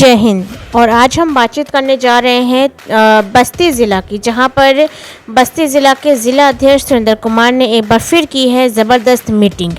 जय हिंद। और आज हम बातचीत करने जा रहे हैं बस्ती ज़िला की, जहां पर बस्ती ज़िला के ज़िला अध्यक्ष सुरेंद्र कुमार ने एक बार फिर की है ज़बरदस्त मीटिंग।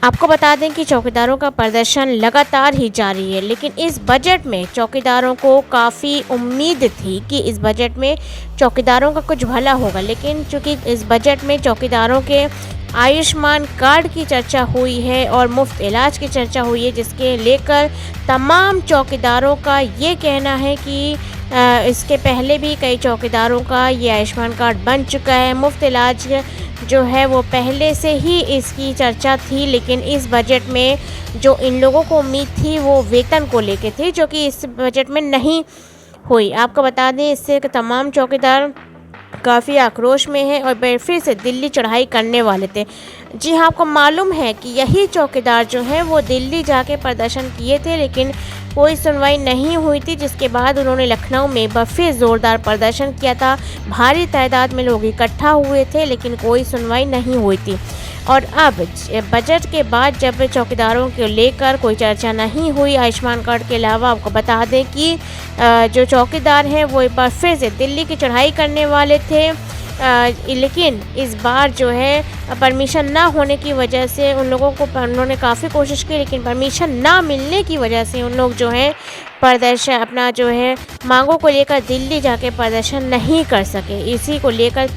आपको बता दें कि चौकीदारों का प्रदर्शन लगातार ही जारी है, लेकिन इस बजट में चौकीदारों को काफ़ी उम्मीद थी कि इस बजट में चौकीदारों का कुछ भला होगा, लेकिन चूंकि इस बजट में चौकीदारों के आयुष्मान कार्ड की चर्चा हुई है और मुफ्त इलाज की चर्चा हुई है, जिसके लेकर तमाम चौकीदारों का ये कहना है कि इसके पहले भी कई चौकीदारों का ये आयुष्मान कार्ड बन चुका है। मुफ्त इलाज जो है वो पहले से ही इसकी चर्चा थी, लेकिन इस बजट में जो इन लोगों को उम्मीद थी वो वेतन को लेके थी, जो कि इस बजट में नहीं हुई। आपको बता दें, इससे तमाम चौकीदार काफ़ी आक्रोश में है और फिर से दिल्ली चढ़ाई करने वाले थे। जी हाँ, आपको मालूम है कि यही चौकीदार जो है वो दिल्ली जाके प्रदर्शन किए थे, लेकिन कोई सुनवाई नहीं हुई थी, जिसके बाद उन्होंने लखनऊ में एक बार फिर ज़ोरदार प्रदर्शन किया था। भारी तादाद में लोग इकट्ठा हुए थे, लेकिन कोई सुनवाई नहीं हुई थी। और अब बजट के बाद जब चौकीदारों को लेकर कोई चर्चा नहीं हुई आयुष्मान कार्ड के अलावा, आपको बता दें कि जो चौकीदार हैं वो एक बार फिर से दिल्ली की चढ़ाई करने वाले थे, लेकिन इस बार जो है परमिशन ना होने की वजह से उन लोगों को, उन्होंने काफ़ी कोशिश की, लेकिन परमिशन ना मिलने की वजह से उन लोग जो है प्रदर्शन अपना जो है मांगों को लेकर दिल्ली जाके प्रदर्शन नहीं कर सके। इसी को लेकर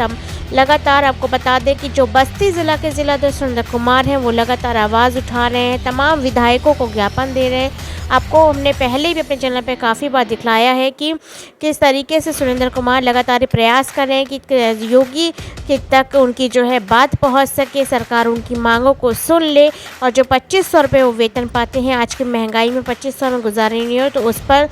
लगातार आपको बता दें कि जो बस्ती ज़िला के ज़िला अध्यक्ष सुरेंद्र कुमार हैं वो लगातार आवाज़ उठा रहे हैं, तमाम विधायकों को ज्ञापन दे रहे हैं। आपको हमने पहले भी अपने चैनल पे काफ़ी बार दिखलाया है कि किस तरीके से सुरेंद्र कुमार लगातार प्रयास कर रहे हैं कि योगी के तक उनकी जो है बात पहुंच सके, सरकार उनकी मांगों को सुन ले और जो 2500 रुपये वो वेतन पाते हैं, आज की महंगाई में 2500 में गुजारा नहीं हो तो उस पर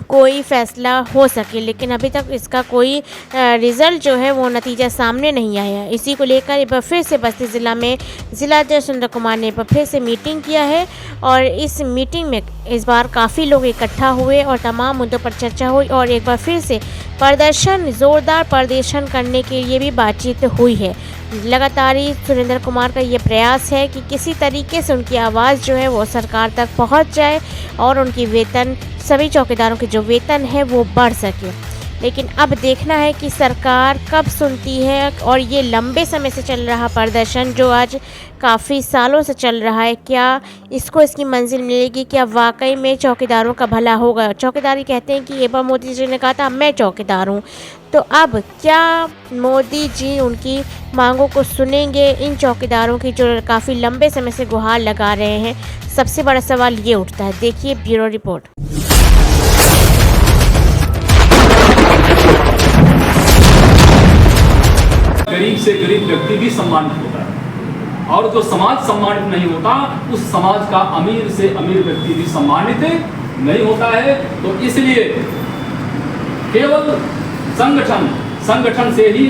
कोई फ़ैसला हो सके, लेकिन अभी तक इसका कोई रिज़ल्ट जो है वो नतीजा सामने नहीं आया। इसी को लेकर एक बार फिर से बस्ती ज़िला में ज़िला अध्यक्ष सुरेंद्र कुमार ने एक बार फिर से मीटिंग किया है और इस मीटिंग में इस बार काफ़ी लोग इकट्ठा हुए और तमाम मुद्दों पर चर्चा हुई और एक बार फिर से ज़ोरदार प्रदर्शन करने के लिए भी बातचीत हुई है। लगातार ही सुरेंद्र कुमार का ये प्रयास है कि किसी तरीके से उनकी आवाज़ जो है वो सरकार तक पहुंच जाए और उनकी वेतन, सभी चौकीदारों के जो वेतन है वो बढ़ सके। लेकिन अब देखना है कि सरकार कब सुनती है और ये लंबे समय से चल रहा प्रदर्शन जो आज काफ़ी सालों से चल रहा है, क्या इसकी मंजिल मिलेगी? क्या वाकई में चौकीदारों का भला होगा? चौकीदार ही कहते हैं कि एक बार मोदी जी ने कहा था मैं चौकीदार हूँ, तो अब क्या मोदी जी उनकी मांगों को सुनेंगे? इन चौकीदारों की जो काफ़ी लंबे समय से गुहार लगा रहे हैं, सबसे बड़ा सवाल ये उठता है। देखिए ब्यूरो रिपोर्ट। गरीब से गरीब व्यक्ति भी सम्मानित होता है और जो समाज सम्मानित नहीं होता उस समाज का अमीर से अमीर व्यक्ति भी सम्मानित नहीं होता है। तो इसलिए केवल संगठन से ही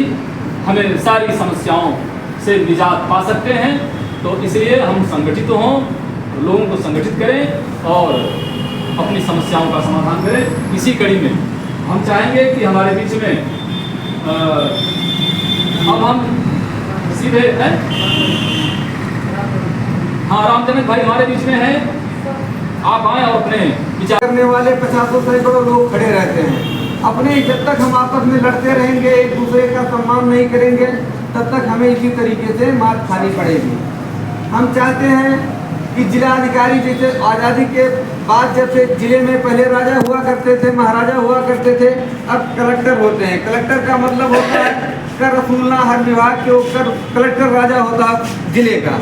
हमें सारी समस्याओं से निजात पा सकते हैं। तो इसलिए हम संगठित हों, लोगों को संगठित करें और अपनी समस्याओं का समाधान करें। इसी कड़ी में हम चाहेंगे कि हमारे बीच में अब हम सीधे हैं, हाँ रामजनक भाई हमारे बीच में है, आप आए और अपने विचार करने वाले 50 सैकड़ों लोग खड़े रहते हैं। अपने जब तक हम आपस में लड़ते रहेंगे, एक दूसरे का सम्मान नहीं करेंगे, तब तक हमें इसी तरीके से मार खानी पड़ेगी। हम चाहते हैं कि जिला अधिकारी, जैसे आज़ादी के बाद जब से जिले में पहले राजा हुआ करते थे, महाराजा हुआ करते थे, अब कलेक्टर होते हैं। कलेक्टर का मतलब होता है कर रसूलना, हर विभाग के ऊपर कलेक्टर राजा होता है जिले का।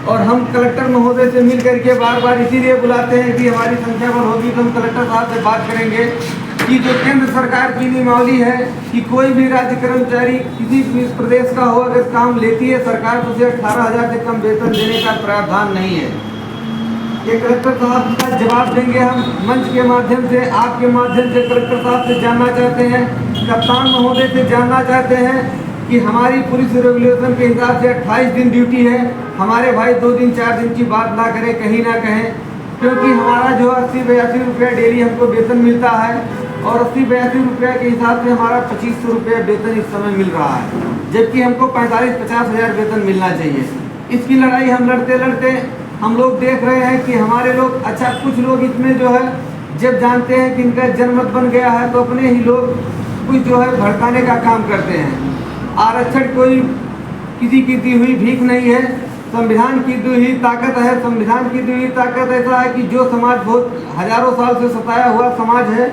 और हम कलेक्टर महोदय से मिल करके बार बार इसीलिए बुलाते हैं कि हमारी संख्या बढ़ होगी तो हम कलेक्टर साहब से बात करेंगे कि जो केंद्र सरकार की नियमावली है कि कोई भी राज्य कर्मचारी किसी भी प्रदेश का हो, अगर काम लेती है सरकार, तो उसे 18,000 से कम वेतन देने का प्रावधान नहीं है। ये कलेक्टर साहब का जवाब देंगे हम मंच के माध्यम से, आपके माध्यम से कलेक्टर साहब से जानना चाहते हैं, कप्तान महोदय से जानना चाहते हैं कि हमारी पुलिस रेगुलेशन के हिसाब से 28 दिन ड्यूटी है, हमारे भाई 2 दिन 4 दिन की बात ना करें, कहीं ना कहें, क्योंकि हमारा जो 80-82 रुपया डेली हमको वेतन मिलता है, और 80-82 रुपये के हिसाब से हमारा 2500 रुपये वेतन इस समय मिल रहा है, जबकि हमको 45-50 हज़ार वेतन मिलना चाहिए। इसकी लड़ाई हम लड़ते लड़ते हम लोग देख रहे हैं कि हमारे लोग, अच्छा कुछ लोग इसमें जो है जब जानते हैं कि इनका जनमत बन गया है तो अपने ही लोग कुछ जो है भड़काने का काम करते हैं। आरक्षण कोई किसी की दी हुई भीख नहीं है, संविधान की दी हुई ताकत है। संविधान की दी हुई ताकत ऐसा है कि जो समाज बहुत हजारों साल से सताया हुआ समाज है,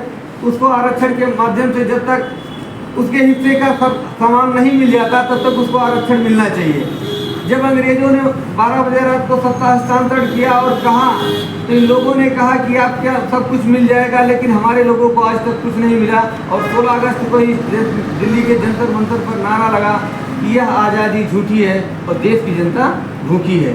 उसको आरक्षण के माध्यम से जब तक उसके हिस्से का सब सामान नहीं मिल जाता तब तक उसको आरक्षण मिलना चाहिए। जब अंग्रेजों ने 12 बजे रात को सत्ता हस्तांतरण किया और कहा तो इन लोगों ने कहा कि आप क्या सब कुछ मिल जाएगा, लेकिन हमारे लोगों को आज तक कुछ नहीं मिला। और 16 अगस्त को ही दिल्ली के जंतर मंतर पर नारा लगा कि यह आज़ादी झूठी है और देश की जनता भूखी है।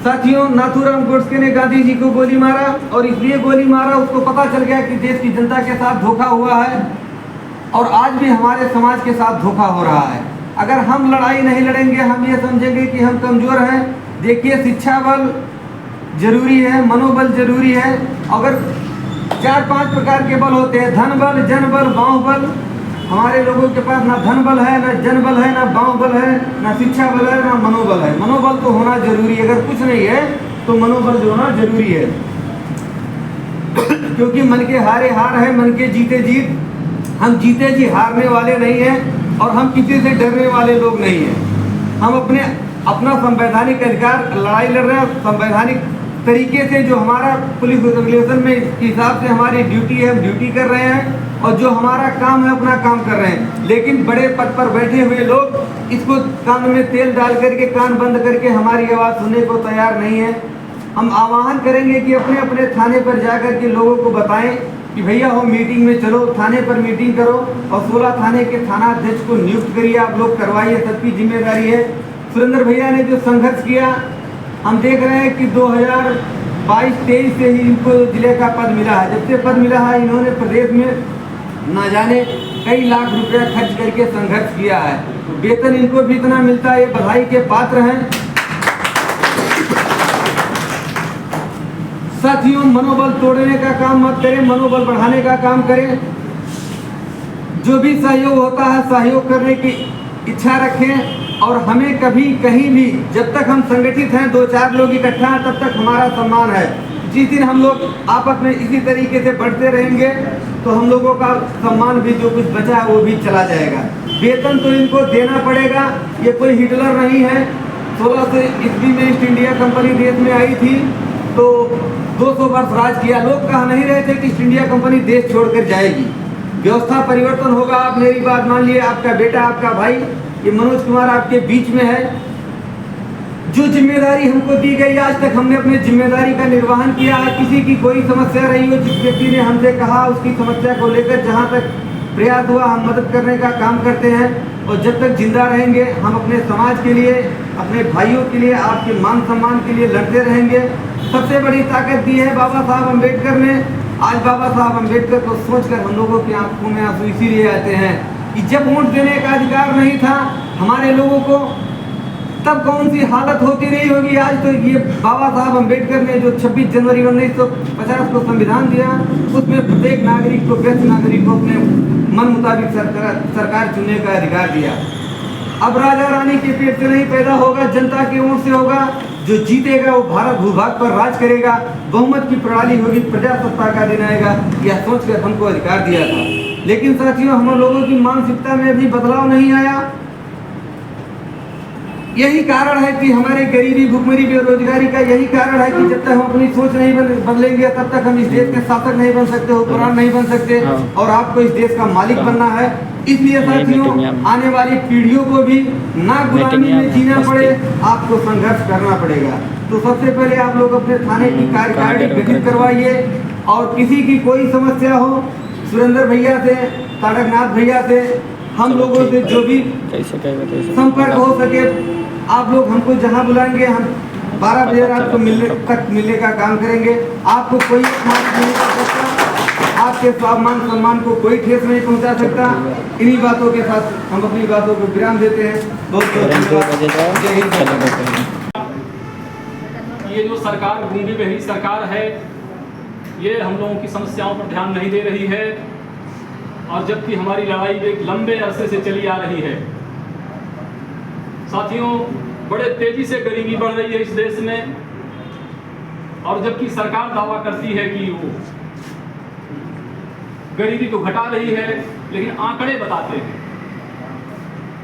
साथियों, नाथूराम गोडसे ने गांधी जी को गोली मारा और इसलिए गोली मारा, उसको पता चल गया कि देश की जनता के साथ धोखा हुआ है और आज भी हमारे समाज के साथ धोखा हो रहा है। अगर हम लड़ाई नहीं लड़ेंगे, हम ये समझेंगे कि हम कमज़ोर हैं। देखिए, शिक्षा बल जरूरी है, मनोबल जरूरी है। अगर 4-5 प्रकार के बल होते हैं, धन बल, जन बल, बाहुबल। हमारे लोगों के पास ना धन बल है, ना जन बल है, ना बाहुबल है, ना शिक्षा बल है, ना मनोबल है। मनोबल तो होना जरूरी है, अगर कुछ नहीं है तो मनोबल जो होना जरूरी है। क्योंकि मन के हारे हार है, मन के जीते जीत। हम जीते जी हारने वाले नहीं हैं और हम किसी से डरने वाले लोग नहीं हैं। हम अपना संवैधानिक अधिकार लड़ाई लड़ रहे हैं, संवैधानिक तरीके से जो हमारा पुलिस रेगुलेशन में इसके हिसाब से हमारी ड्यूटी है, हम ड्यूटी कर रहे हैं और जो हमारा काम है अपना काम कर रहे हैं। लेकिन बड़े पद पर बैठे हुए लोग इसको कान में तेल डाल करके, कान बंद करके हमारी आवाज़ सुनने को तैयार नहीं है। हम आह्वान करेंगे कि अपने अपने थाने पर जाकर के लोगों को बताएं कि भैया हो मीटिंग में चलो, थाने पर मीटिंग करो और 16 थाने के थाना अध्यक्ष को नियुक्त करिए, आप लोग करवाइए, सबकी जिम्मेदारी है। सुरेंद्र भैया ने जो संघर्ष किया, हम देख रहे हैं कि 2022-23 से ही इनको जिले का पद मिला है। जब से पद मिला है इन्होंने प्रदेश में ना जाने कई लाख रुपया खर्च करके संघर्ष किया है। वेतन इनको भी इतना मिलता है, ये बधाई के पात्र हैं। साथियों, मनोबल तोड़ने का काम मत करें, मनोबल बढ़ाने का काम करें। जो भी सहयोग होता है सहयोग करने की इच्छा रखें और हमें कभी कहीं भी, जब तक हम संगठित हैं, 2-4 लोग इकट्ठा हैं, तब तक हमारा सम्मान है। जिस दिन हम लोग आपस में इसी तरीके से बढ़ते रहेंगे तो हम लोगों का सम्मान भी जो कुछ बचा है वो भी चला जाएगा। वेतन तो इनको देना पड़ेगा, ये कोई हिटलर नहीं है। 1600 ईस्वी में ईस्ट इंडिया कंपनी देश में आई थी तो 200 वर्ष राज किया। लोग कह नहीं रहे थे कि ईस्ट इंडिया कंपनी देश छोड़कर जाएगी। व्यवस्था परिवर्तन होगा। आप मेरी बात मान लिए, आपका बेटा, आपका भाई, ये मनोज कुमार आपके बीच में है। जो जिम्मेदारी हमको दी गई, आज तक हमने अपनी जिम्मेदारी का निर्वहन किया है। किसी की कोई समस्या रही हो, जिस व्यक्ति ने हमसे कहा उसकी समस्या को लेकर जहाँ तक प्रयास हुआ हम मदद करने का काम करते हैं। और जब तक जिंदा रहेंगे हम अपने समाज के लिए, अपने भाइयों के लिए, आपके मान सम्मान के लिए लड़ते रहेंगे। सबसे बड़ी ताकत दी है बाबा साहब अम्बेडकर ने। आज बाबा साहब अम्बेडकर को सोचकर हम लोगों की आंखों में आंसू इसीलिए आते हैं कि जब वोट देने का अधिकार नहीं था हमारे लोगों को, तब कौन सी हालत होती रही होगी। आज तो ये बाबा साहब अम्बेडकर ने जो 26 जनवरी 1950 को संविधान दिया, उसमें प्रत्येक नागरिक को, व्यस्त नागरिक को अपने मन मुताबिक सरकार चुनने का अधिकार दिया। अब राजा रानी के पेट से नहीं पैदा होगा, जनता के वोट से होगा। जो जीतेगा वो भारत भूभाग पर राज करेगा, बहुमत की प्रणाली होगी, प्रजासत्ता का दिन आएगा। यह सोचकर हमको अधिकार दिया था। लेकिन साथियों, हम लोगों की मानसिकता में अभी बदलाव नहीं आया। यही कारण है कि हमारे गरीबी, भुखमरी, बेरोजगारी का यही कारण है कि जब तक हम अपनी सोच नहीं बदलेंगे तब तक हम इस देश के शासक नहीं बन सकते, हुक्मरान नहीं बन सकते। और आपको इस देश का मालिक बनना है। इसलिए साथियों, आने वाली पीढ़ियों को भी ना गुलामी में जीना पड़े, आपको संघर्ष करना पड़ेगा। तो सबसे पहले आप लोग अपने थाने की कार्यकारिणी गठित करवाइए और किसी की कोई समस्या हो, सुरेंद्र भैया से, तारकनाथ भैया से, हम लोगों से जो भी संपर्क हो सके, आप लोग हमको जहां बुलाएंगे हम 12 बजे रात को मिलने का काम करेंगे। आपको कोई नहीं कर सकता, आपके स्वाभिमान सम्मान को कोई ठेस नहीं पहुंचा सकता। इन्हीं बातों के साथ हम अपनी बातों को विराम देते हैं। बहुत बहुत ये जो सरकार गूंगी बहरी सरकार है, ये हम लोगों की समस्याओं पर ध्यान नहीं दे रही है। और जबकि हमारी लड़ाई एक लंबे अरसे से चली आ रही है। साथियों, बड़े तेजी से गरीबी बढ़ रही है इस देश में, और जबकि सरकार दावा करती है कि वो गरीबी को घटा रही है, लेकिन आंकड़े बताते हैं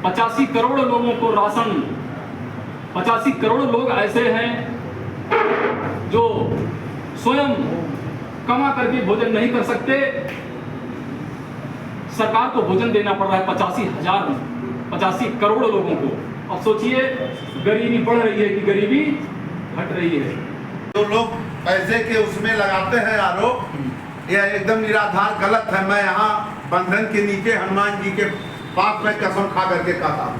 85 करोड़ लोगों को राशन, 85 करोड़ लोग ऐसे हैं जो स्वयं कमा करके भोजन नहीं कर सकते। सरकार को भोजन देना पड़ रहा है 85 करोड़ लोगों को। अब सोचिए, गरीबी बढ़ रही है कि गरीबी घट रही है। जो लोग पैसे के उसमें लगाते हैं आरोप, यह एकदम निराधार गलत है। मैं यहाँ बंधन के नीचे हनुमान जी के पास में कसम खा करके कहता हूँ,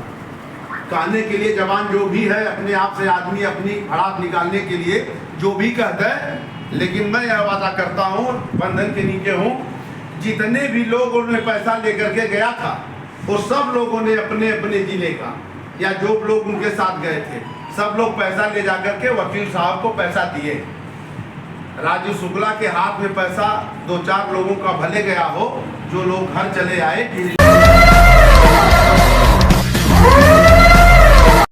कहने के लिए जवान जो भी है, अपने आप से आदमी अपनी भड़ास निकालने के लिए जो भी कहता है, लेकिन मैं यह वादा करता हूँ, बंधन के नीचे हूँ, जितने भी लोग उन्होंने पैसा लेकर के गया था, वो सब लोगों ने अपने अपने जिले का या जो लोग उनके साथ गए थे, सब लोग पैसा ले जाकर के वकील साहब को पैसा दिए। राजू शुक्ला के हाथ में पैसा 2-4 लोगों का भले गया हो, जो लोग घर चले आए।